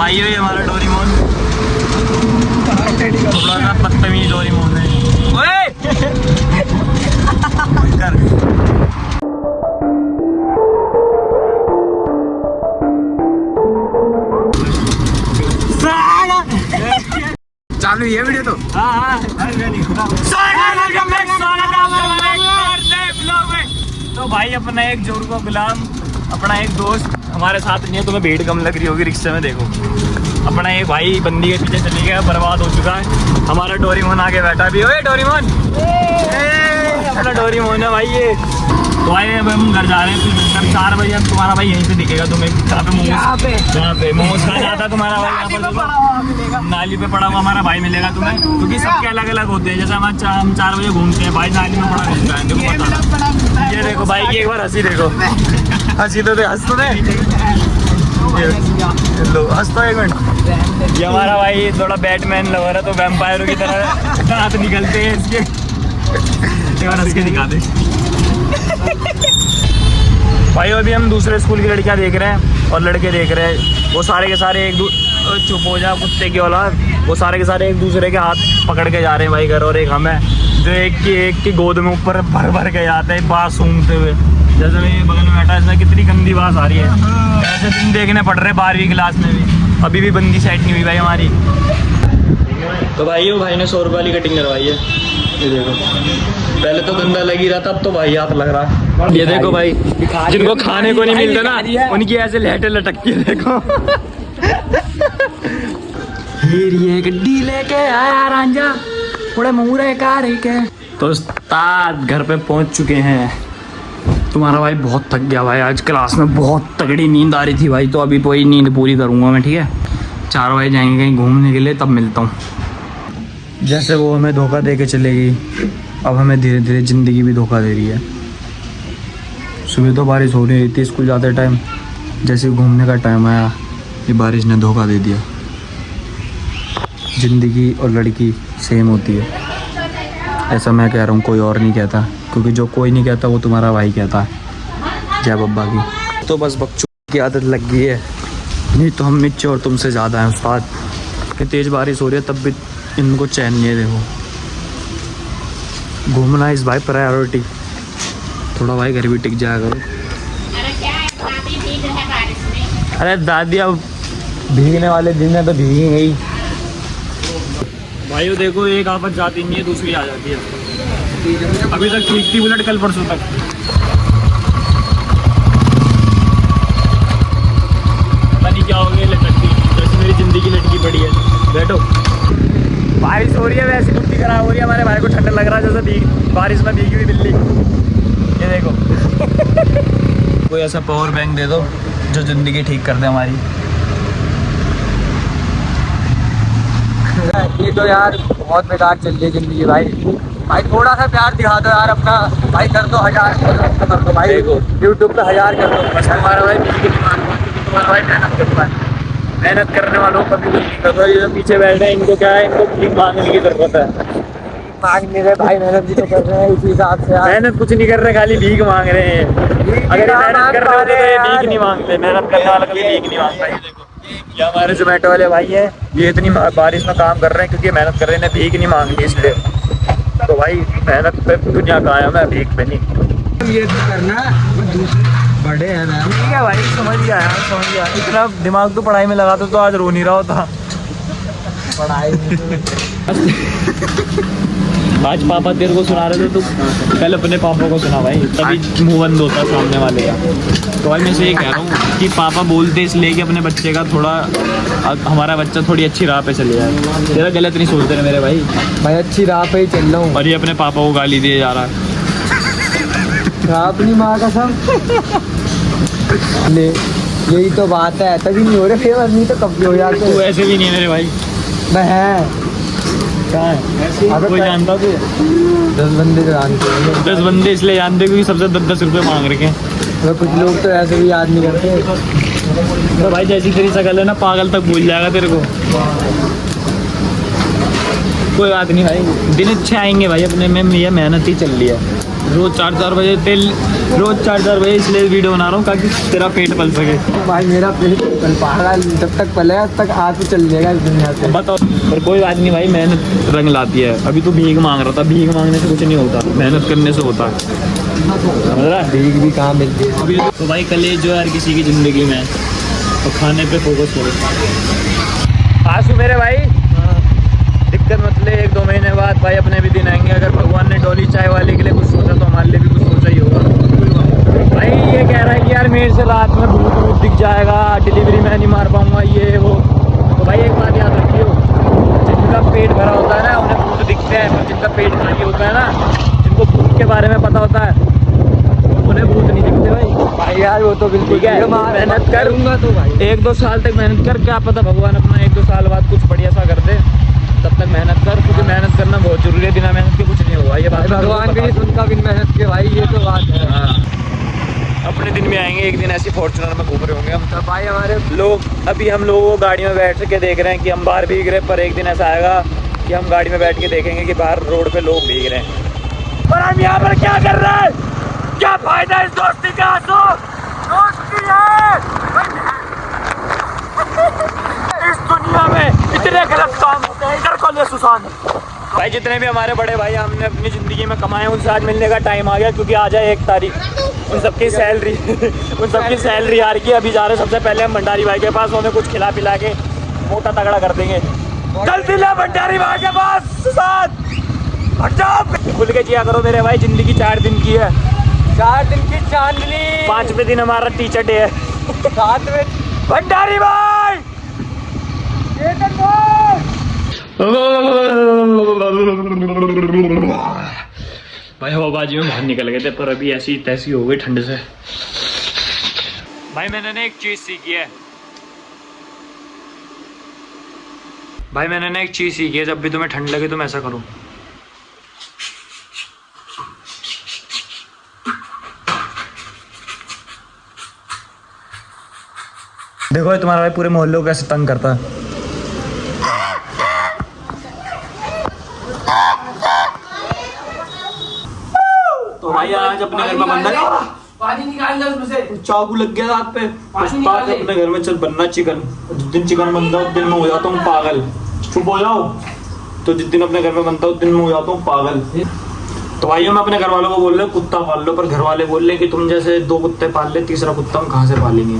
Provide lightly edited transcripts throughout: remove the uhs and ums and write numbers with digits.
भाई ये हमारा डोरेमोन, थोड़ा सा बदतमीज डोरेमोन है। ओए कर चालू ये वीडियो तो तो भाई अपना एक जोड़को गुलाम, अपना एक दोस्त हमारे साथ नहीं है। तुम्हें भीड़ कम लग रही होगी रिक्शे में, देखो अपना एक भाई बंदी के पीछे चली गया, बर्बाद हो चुका है। हमारा डोरेमोन आगे बैठा भी। ओए डोरेमोन, अपना डोरेमोन है भाई ये। तो भाई अब हम घर जा रहे हैं, फिर 4 बजे अब तुम्हारा भाई यहीं से दिखेगा तुम्हें, जहाँ पे मोमोज खा जाता तुम्हारा भाई, यहाँ पर नाली पे पड़ा हुआ हमारा भाई मिलेगा तुम्हें, क्योंकि सबके अलग अलग होते हैं। जैसे हम 4 बजे घूमते हैं, भाई नाली में पड़ा घूमता है। देखो पता, ये देखो भाई की एक बार हंसी देखो, हंसी तो हंस तो दे, हंस तो एक मिनट। ये हमारा भाई थोड़ा बैटमैन लवर है, तो वैम्पायरों की तरह दांत निकलते हैं इसके। एक बार हंस के दिखा दे भाई। अभी हम दूसरे स्कूल की लड़कियां देख रहे हैं और लड़के देख रहे हैं, वो सारे के सारे चुप हो जा कुत्ते की औलाद, वो सारे के सारे एक दूसरे के हाथ पकड़ के जा रहे हैं भाई घर। और एक हम है जो एक की गोद में ऊपर भर भर के जाते हैं बात सूंघते हुए। जैसे मैं बगल में बैठा, इसमें कितनी गंदी बात आ रही है। ऐसे दिन देखने पड़ रहे 12वीं क्लास में भी, अभी भी बंदी सेट नहीं हुई भाई हमारी। तो भाई वो भाई ने 100 रुपये वाली कटिंग करवाई है, ये देखो। पहले तो गंदा लग ही रहा था, अब तो भाई हाथ लग रहा है। ये देखो भाई, जिनको खाने को नहीं मिलता ना, उनकी ऐसे लहटें लटकती है, देखो। ये गड्डी लेके आया रांझा, थोड़े मुंह कार के। तो उस्ताद घर पे पहुंच चुके हैं। तुम्हारा भाई बहुत थक गया भाई, आज क्लास में बहुत तगड़ी नींद आ रही थी भाई, तो अभी कोई नींद पूरी करूँगा मैं, ठीक है। 4 बजे जाएंगे कहीं घूमने के लिए, तब मिलता हूँ। जैसे वो हमें धोखा दे के चलेगी, अब हमें धीरे धीरे ज़िंदगी भी धोखा दे रही है। सुबह तो बारिश हो रही थी स्कूल जाते टाइम, जैसे घूमने का टाइम आया ये बारिश ने धोखा दे दिया। ज़िंदगी और लड़की सेम होती है, ऐसा मैं कह रहा हूँ, कोई और नहीं कहता, क्योंकि जो कोई नहीं कहता वो तुम्हारा भाई कहता है। जय बब्बा की। तो बस बकचोदी की आदत लग गई है, नहीं तो हम नीचे और तुमसे ज़्यादा हैं उस्ताद। कि तेज़ बारिश हो रही है तब भी इनको चैन नहीं है। देखो घूमना इस भाई प्रायोरिटी, थोड़ा भाई घर भी टिक जाया करो। अरे दादी अब भीगने वाले दिन है तो भीगेंगे ही भाई। देखो एक आफत जाती नहीं है, दूसरी आ जाती है। अभी तक ठीक थी बुलेट, कल परसों तक पता नहीं क्या हो गया, लटकती जैसे मेरी ज़िंदगी लटकी पड़ी है। बैठो, बारिश हो रही है, वैसी छुट्टी खराब हो रही है। हमारे भाई को ठंडा लग रहा है जैसे बारिश में भीगी हुई बिल्ली। ये देखो कोई ऐसा पावर बैंक दे दो जो ज़िंदगी ठीक कर दे हमारी। ये तो यार बहुत बेकार चल रही है जिंदगी भाई। भाई थोड़ा सा प्यार दिखा दो यार अपना, भाई कर दो 1000 कर दो भाई, यूट्यूब पे 1000 कर दो बस। हमारा भाई तुम्हारा भाई मेहनत करता है, मेहनत करने वालों को कभी नहीं करता। ये जो पीछे बैठे हैं इनको क्या है, इनको भीख मांगने की जरूरत है। मांग नहीं रहे भाई, मेहनत भी तो कर रहे हैं इसी हिसाब से। मेहनत कुछ नहीं कर रहे, खाली भीख मांग रहे हैं। अगर मेहनत कर रहे होते तो ये भीख नहीं मांगते, मेहनत करने वाला कभी भीख नहीं मांगता। ये देखो ये हमारे जोमेटो वाले भाई हैं, ये इतनी बारिश में काम कर रहे हैं क्योंकि मेहनत कर रहे हैं, भीख नहीं मांगनी इसलिए। तो भाई मेहनत पे दुनिया कायम है, भीख पे नहीं। ये करना बड़े हैं ना, ठीक है भाई, समझ गया यार, समझ गया। इतना दिमाग तो पढ़ाई में लगाते तो आज रो नहीं रहा होता। पढ़ाई आज पापा तेरे को सुना रहे थे, तो पहले अपने पापा को सुना भाई, तभी मुंह बंद होता सामने वाले का। तो भाई मैं से ये कह रहा हूँ कि पापा बोलते इसलिए कि अपने बच्चे का थोड़ा, हमारा बच्चा थोड़ी अच्छी राह पे चले जाए। तेरा गलत नहीं सोचते ना मेरे भाई, मैं अच्छी राह पे ही चल रहा हूँ। और ये अपने पापा को गाली दिए जा रहा है अपनी माँ का सब। ले यही तो बात है, तभी नहीं हो रहे फेमस, नहीं तो कब भी हो जाते। तू ऐसे भी नहीं है मेरे भाई, मैं है कोई जानता तू? 10 बंदे तो जानते हैं। 10 बंदे इसलिए जानते क्योंकि सबसे 10-10 रुपये मांग रखे हैं। तो कुछ लोग तो ऐसे भी याद नहीं करते। तो भाई जैसी तेरी शकल है ना, पागल तक भूल जाएगा तेरे को। कोई बात नहीं भाई, दिन अच्छे आएंगे भाई अपने में, ये मेहनत ही चल रही है। रोज 4-4 बजे इसलिए वीडियो बना रहा हूँ ताकि तेरा पेट पल सके। भाई मेरा पेट पल पाएगा, जब तक पलेगा तब तक हाथ चल जाएगा इस दुनिया से। बताओ, पर कोई बात नहीं भाई, मेहनत रंग लाती है। अभी तो भीख मांग रहा था, भीख मांगने से कुछ नहीं होता, मेहनत करने से होता है, समझ रहा है? भीख भी कहाँ मिलती है अभी तो भाई कलेज जो है हर किसी की ज़िंदगी में, तो खाने पे फोकस करो। आंसू मेरे भाई, दिक्कत मत ले, 1-2 महीने बाद भाई अपने भी दिन आएंगे। अगर भगवान ने डोली चाय वाले के लिए कुछ सोचा तो हमारे लिए भी कुछ सोचा ही होगा। भाई ये कह रहा है कि यार मेरे से रात में भूत दिख जाएगा, डिलीवरी मैं नहीं मार पाऊंगा, ये वो। तो भाई एक बात याद रखियो, जिनका पेट भरा होता है ना उन्हें भूत दिखते हैं, और जिनका पेट खाली होता है ना, जिनको भूत के बारे में पता होता है, उन्हें भूत नहीं दिखते भाई यार। वो तो बिल्कुल ठीक है, मेहनत करूँगा तो भाई 1-2 साल तक मेहनत कर, क्या पता भगवान अपना 1-2 साल बाद कुछ बढ़िया सा कर दे। तब तक मेहनत कर, क्योंकि मेहनत करना बहुत जरूरी है, बिना मेहनत के कुछ नहीं होगा। ये बात भगवान भी नहीं सुनता बिन मेहनत के भाई, ये तो बात है। हाँ, अपने दिन में आएंगे एक दिन, ऐसी फॉर्चुनर में घूम रहे होंगे हम। तो भाई हमारे लोग अभी हम लोगों को गाड़ी में बैठ के देख रहे हैं कि हम बाहर भीग रहे हैं, पर एक दिन ऐसा आएगा कि हम गाड़ी में बैठ के देखेंगे कि बाहर रोड पे लोग भीग रहे हैं। पर हम यहाँ पर क्या कर रहे हैं? क्या फायदा इस दोस्ती का? दोस्ती है इस दुनिया में इतने गलत काम होते हैं, इधर को ले सुसान। भाई जितने भी हमारे बड़े भाई हमने अपनी ज़िंदगी में कमाए, उनसे आज मिलने का टाइम आ गया, क्योंकि आज है 1 तारीख। उन सबकी सैलरी आ रही है। अभी जा रहे सबसे पहले हम भंडारी भाई के पास, उन्हें कुछ खिला पिला के मोटा तगड़ा कर देंगे। जल्दी ले भंडारी भाई के पास सुसान, हट जाओ। खुल के जिया करो मेरे भाई, ज़िंदगी 4 दिन की है। 4 दिन की चांदनी, 5वें दिन हमारा टीचर डे है। 7वें भंडारी भाई भाई हवाबाजी में बाहर निकल गए थे, पर अभी ऐसी तैसी हो गई ठंड से। भाई मैंने ना एक चीज़ सीखी है, जब भी तुम्हें ठंड लगे तुम ऐसा करो। देखो ये तुम्हारा भाई पूरे मोहल्ले को कैसे तंग करता है। तो भाई आज अपने घर में बंदा पानी निकाल दे उसमें से, चाकू लग गया हाथ पे। अपने घर में चल बनना चिकन, जिस दिन चिकन बनता है उस दिन मैं हो जाता हूँ पागल। चुप हो जाओ। तो जिस दिन अपने घर में बनता है उस दिन मैं हो जाता हूँ पागल। तो भाइयों मैं अपने घर वालों को बोल रहा हूँ कुत्ता पाल लो, पर घर वाले बोल रहे कि तुम जैसे 2 कुत्ते पाल ले, तीसरा कुत्ता हम कहाँ से पालेंगे।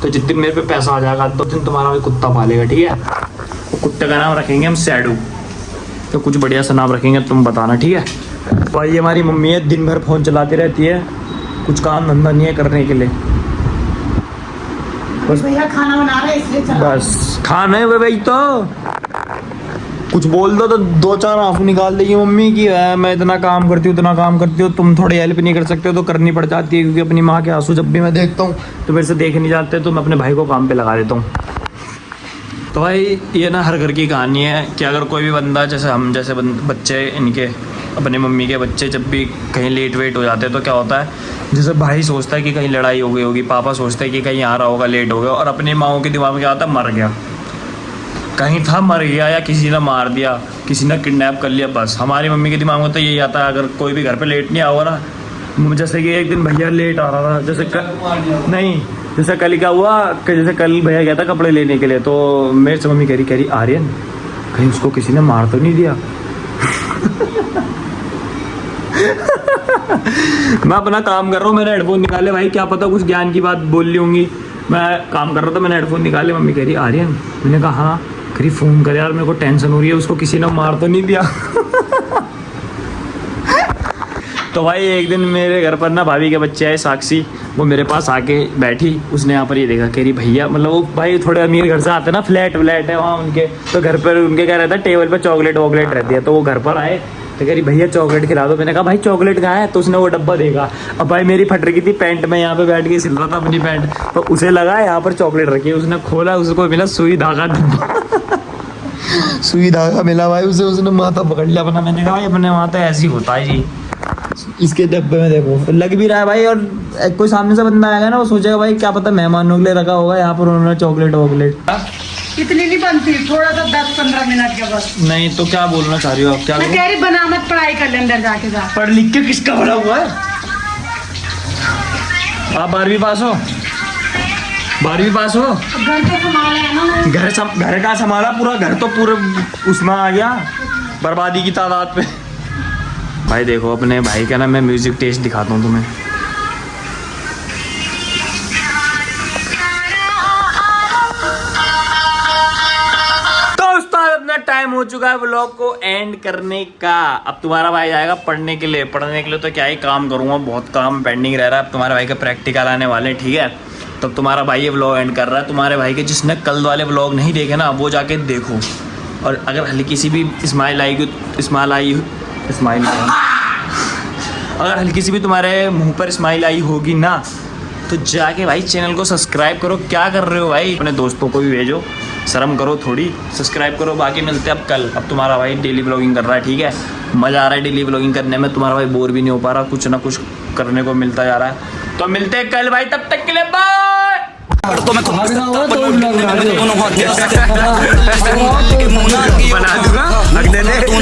तो जिस दिन मेरे पे पैसा आ जाएगा तो दिन तुम्हारा भी कुत्ता पालेगा, ठीक है? वो कुत्ते का नाम रखेंगे हम सैडू। तो कुछ बढ़िया सा नाम रखेंगे, तुम बताना, ठीक है? भाई हमारी मम्मी है, दिन भर फ़ोन चलाती रहती है, कुछ काम धंधा नहीं है करने के लिए। बस भैया खाना बना रहे इसलिए चला। बस खाना है भाई, तो कुछ बोल दो तो 2-4 आंसू निकाल देगी मम्मी की मैं इतना काम करती हूँ, तुम थोड़ी हेल्प नहीं कर सकते हो, तो करनी पड़ जाती है, क्योंकि अपनी माँ के आंसू जब भी मैं देखता हूँ तो मेरे से देख नहीं जाते, तो मैं अपने भाई को काम पे लगा देता हूँ। तो भाई ये ना हर घर की कहानी है कि अगर कोई भी बंदा जैसे हम जैसे बच्चे, इनके अपने मम्मी के बच्चे जब भी कहीं लेट वेट हो जाते हैं तो क्या होता है, जैसे भाई सोचता है कि कहीं लड़ाई हो गई होगी, पापा सोचते हैं कि कहीं आ रहा होगा, लेट हो गया, और अपनी माओं के दिमाग में क्या आता है, मर गया, कहीं था, मर गया, या किसी ने मार दिया, किसी ने किडनैप कर लिया। बस हमारी मम्मी के दिमाग में तो यही आता है, अगर कोई भी घर पे लेट नहीं आया ना, जैसे कि एक दिन भैया लेट आ रहा था, जैसे कल क्या हुआ कि जैसे कल भैया गया था कपड़े लेने के लिए, तो मेरे से मम्मी कह रही आर्यन कहीं उसको किसी ने मार तो नहीं दिया। मैं अपना काम कर रहा हूँ, मैंने हेडफोन निकाले, भाई क्या पता कुछ ज्ञान की बात बोल ली होंगी, मैं काम कर रहा था, मैंने हेडफोन निकाले, मम्मी कह रही आर्यन, मैंने कहा हाँ, कह फ़ोन कर यार, मेरे को टेंशन हो रही है, उसको किसी ने मार तो नहीं दिया। तो भाई एक दिन मेरे घर पर ना भाभी के बच्चे आए, साक्षी, वो मेरे पास आके बैठी, उसने यहाँ पर ये देखा, कह रही भैया, मतलब वो भाई थोड़े अमीर घर से आते ना, फ्लैट है वहाँ उनके, तो घर पर उनके क्या रहता है, टेबल पर चॉकलेट वॉकलेट रहती है, तो वो घर पर आए तो कह रही भैया चॉकलेट खिला दो। मैंने कहा भाई चॉकलेट कहाँ है, तो उसने वो डब्बा देखा, अब भाई मेरी फट रही थी पैंट में, यहाँ पे बैठ के सिल रहा था अपनी पैंट, तो उसे लगा यहाँ पर चॉकलेट रखी है, उसने खोला, उसको मिला सुई धागा सुई धागा मिला भाई उसे, उसने माथा पकड़ लिया अपना। मैंने कहा भाई अपने वहाँ तो ऐसे ही होता है जी, इसके डब्बे में देखो लग भी रहा है भाई, और कोई सामने से बंदा आएगा ना, वो सोचेगा भाई क्या पता मेहमानों के लिए रखा होगा यहाँ पर उन्होंने चॉकलेट वॉकलेट। इतनी नहीं बनती, थोड़ा सा 10-15 मिनट के बस। नहीं तो क्या बोलना चाह रही हो आप? क्या मैं कह रही बना मत, पढ़ाई कर ले अंदर जाके जा। पढ़ लिख के किसका बड़ा हुआ है? आप 12वीं पास हो? 12वीं पास हो? घर तो संभाला है ना। घर का संभाला? पूरा घर तो पूरे उसमें आ गया, बर्बादी की तादाद पे। भाई देखो अपने भाई का ना मैं म्यूजिक टेस्ट दिखाता हूँ तुम्हें। अपना टाइम हो चुका है व्लॉग को एंड करने का। अब तुम्हारा भाई जाएगा पढ़ने के लिए। तो क्या ही काम करूंगा, बहुत काम पेंडिंग रह रहा है। अब तुम्हारे भाई का प्रैक्टिकल आने वाले, ठीक है? तब तुम्हारा भाई ये व्लॉग एंड कर रहा है। तुम्हारे भाई के जिसने कल वाले व्लॉग नहीं देखे ना, वो जाके देखो। और अगर हल्की सी भी स्माइल अगर हल्की सी भी तुम्हारे मुंह पर स्माइल आई होगी ना, तो जाके भाई चैनल को सब्सक्राइब करो। क्या कर रहे हो भाई? अपने दोस्तों को भी भेजो, शर्म करो थोड़ी, सब्सक्राइब करो। बाकी मिलते हैं अब कल। अब तुम्हारा भाई डेली व्लॉगिंग कर रहा है, ठीक है? मज़ा आ रहा है डेली व्लॉगिंग करने में। तुम्हारा भाई बोर भी नहीं हो पा रहा, कुछ ना कुछ करने को मिलता जा रहा है। तो मिलते हैं कल भाई, तब तक के लिए बाय। बना दूंगा अगले दिन।